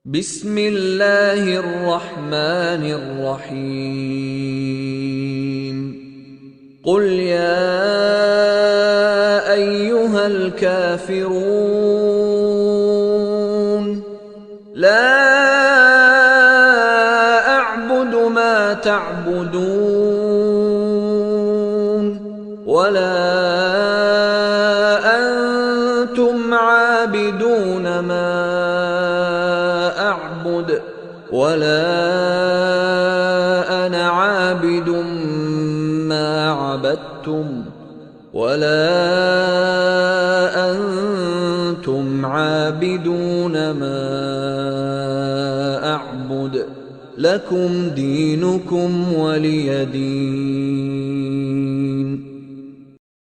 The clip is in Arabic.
بسم الله الرحمن الرحيم. قل يا أيها الكافرون لا أعبد ما تعبدون ولا أنتم عابدون ما أعبد ولا أنا عابد ما عبدتم ولا أنتم عابدون ما أعبد لكم دينكم ولي دين.